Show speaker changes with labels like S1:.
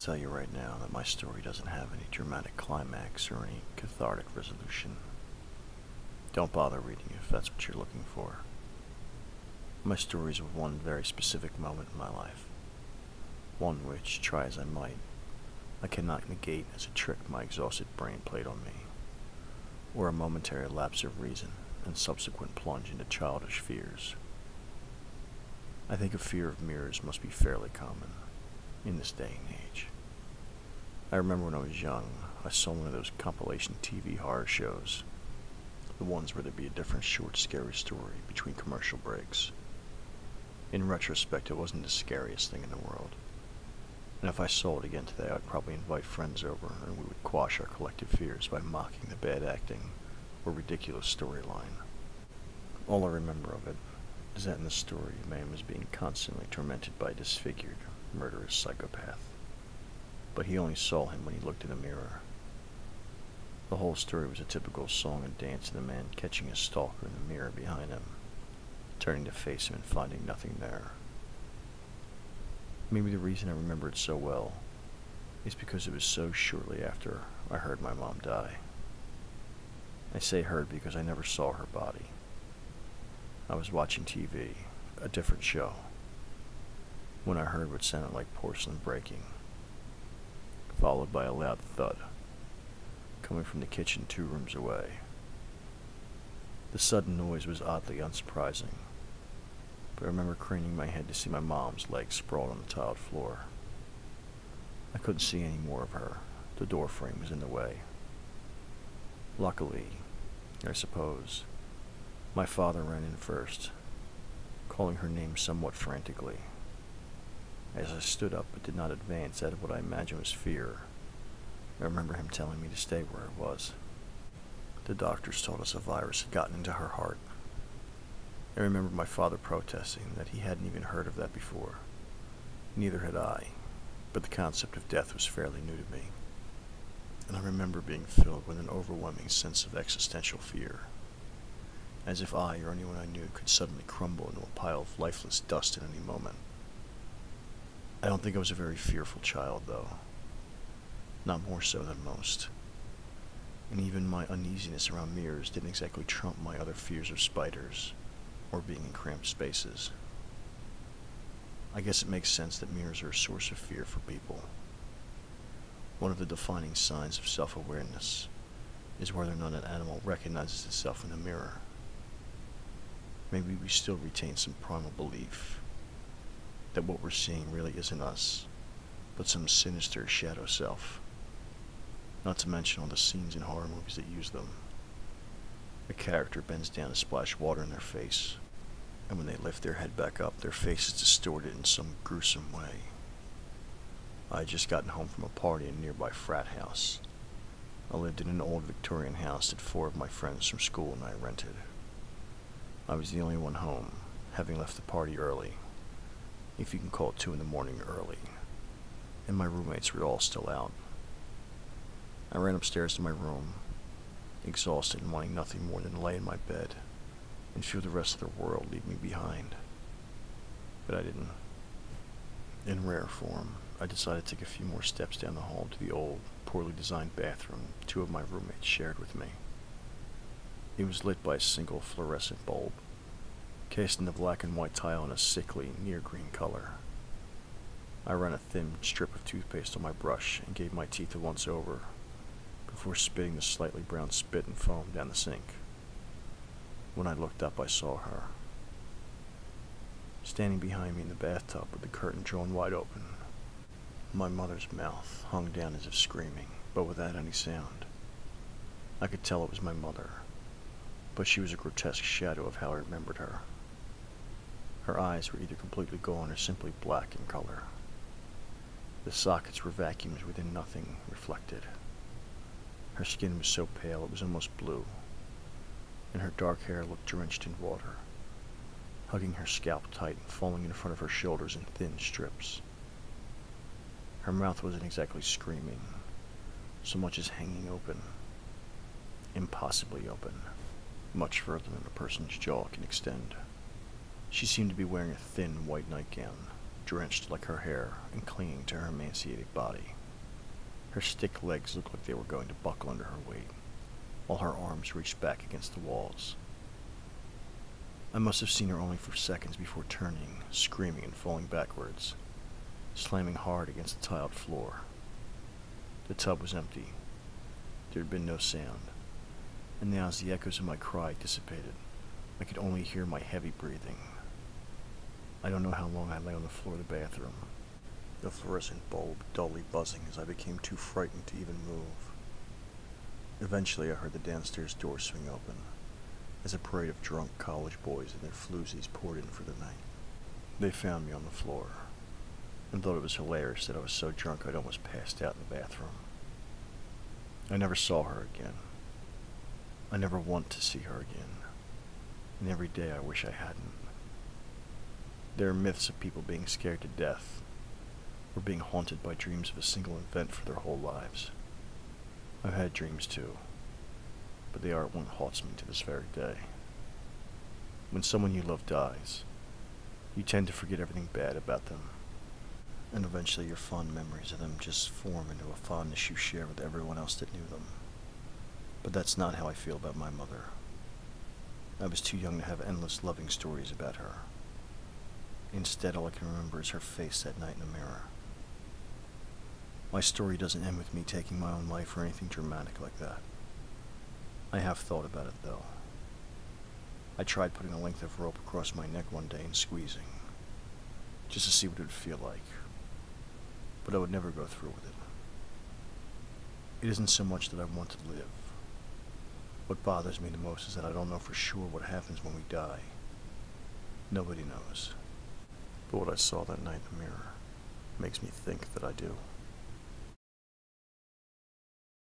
S1: tell you right now that my story doesn't have any dramatic climax or any cathartic resolution. Don't bother reading if that's what you're looking for. My story is of one very specific moment in my life. One which, try as I might, I cannot negate as a trick my exhausted brain played on me, or a momentary lapse of reason and subsequent plunge into childish fears. I think a fear of mirrors must be fairly common in this day and age. I remember when I was young, I saw one of those compilation TV horror shows, the ones where there'd be a different short, scary story between commercial breaks. In retrospect, it wasn't the scariest thing in the world, and if I saw it again today, I'd probably invite friends over and we would quash our collective fears by mocking the bad acting or ridiculous storyline. All I remember of it is that in the story, a man was being constantly tormented by a disfigured, murderous psychopath, but he only saw him when he looked in a mirror. The whole story was a typical song and dance of the man catching his stalker in the mirror behind him, turning to face him and finding nothing there. Maybe the reason I remember it so well is because it was so shortly after I heard my mom die. I say heard because I never saw her body. I was watching TV, a different show, when I heard what sounded like porcelain breaking, followed by a loud thud, coming from the kitchen 2 rooms away. The sudden noise was oddly unsurprising, but I remember craning my head to see my mom's legs sprawled on the tiled floor. I couldn't see any more of her. The door frame was in the way. Luckily, I suppose, my father ran in first, calling her name somewhat frantically. As I stood up but did not advance out of what I imagined was fear, I remember him telling me to stay where I was. The doctors told us a virus had gotten into her heart. I remember my father protesting that he hadn't even heard of that before. Neither had I, but the concept of death was fairly new to me, and I remember being filled with an overwhelming sense of existential fear, as if I or anyone I knew could suddenly crumble into a pile of lifeless dust at any moment. I don't think I was a very fearful child, though. Not more so than most. And even my uneasiness around mirrors didn't exactly trump my other fears of spiders, or being in cramped spaces. I guess it makes sense that mirrors are a source of fear for people. One of the defining signs of self-awareness is whether or not an animal recognizes itself in a mirror. Maybe we still retain some primal belief that what we're seeing really isn't us, but some sinister shadow self. Not to mention all the scenes in horror movies that use them. A character bends down to splash water in their face, and when they lift their head back up, their face is distorted in some gruesome way. I had just gotten home from a party in a nearby frat house. I lived in an old Victorian house that 4 of my friends from school and I rented. I was the only one home, having left the party early, if you can call it 2 in the morning early, and my roommates were all still out. I ran upstairs to my room, exhausted and wanting nothing more than to lay in my bed and feel the rest of the world leave me behind. But I didn't. In rare form, I decided to take a few more steps down the hall to the old, poorly designed bathroom 2 of my roommates shared with me. It was lit by a single fluorescent bulb, cased in the black and white tile in a sickly, near-green color. I ran a thin strip of toothpaste on my brush and gave my teeth a once-over, before spitting the slightly brown spit and foam down the sink. When I looked up, I saw her, standing behind me in the bathtub with the curtain drawn wide open. My mother's mouth hung down as if screaming, but without any sound. I could tell it was my mother, but she was a grotesque shadow of how I remembered her. Her eyes were either completely gone or simply black in color. The sockets were vacuums within nothing reflected. Her skin was so pale it was almost blue, and her dark hair looked drenched in water, hugging her scalp tight and falling in front of her shoulders in thin strips. Her mouth wasn't exactly screaming, so much as hanging open, impossibly open, much further than a person's jaw can extend. She seemed to be wearing a thin white nightgown, drenched like her hair and clinging to her emaciated body. Her stick legs looked like they were going to buckle under her weight, while her arms reached back against the walls. I must have seen her only for seconds before turning, screaming and falling backwards, slamming hard against the tiled floor. The tub was empty. There had been no sound, and now as the echoes of my cry dissipated, I could only hear my heavy breathing. I don't know how long I lay on the floor of the bathroom, the fluorescent bulb dully buzzing as I became too frightened to even move. Eventually I heard the downstairs door swing open, as a parade of drunk college boys and their floozies poured in for the night. They found me on the floor, and thought it was hilarious that I was so drunk I'd almost passed out in the bathroom. I never saw her again. I never want to see her again, and every day I wish I hadn't. There are myths of people being scared to death, or being haunted by dreams of a single event for their whole lives. I've had dreams too, but they aren't what haunts me to this very day. When someone you love dies, you tend to forget everything bad about them, and eventually your fond memories of them just form into a fondness you share with everyone else that knew them. But that's not how I feel about my mother. I was too young to have endless loving stories about her. Instead, all I can remember is her face that night in the mirror. My story doesn't end with me taking my own life or anything dramatic like that. I have thought about it, though. I tried putting a length of rope across my neck one day and squeezing, just to see what it would feel like. But I would never go through with it. It isn't so much that I want to live. What bothers me the most is that I don't know for sure what happens when we die. Nobody knows. But what I saw that night in the mirror makes me think that I do.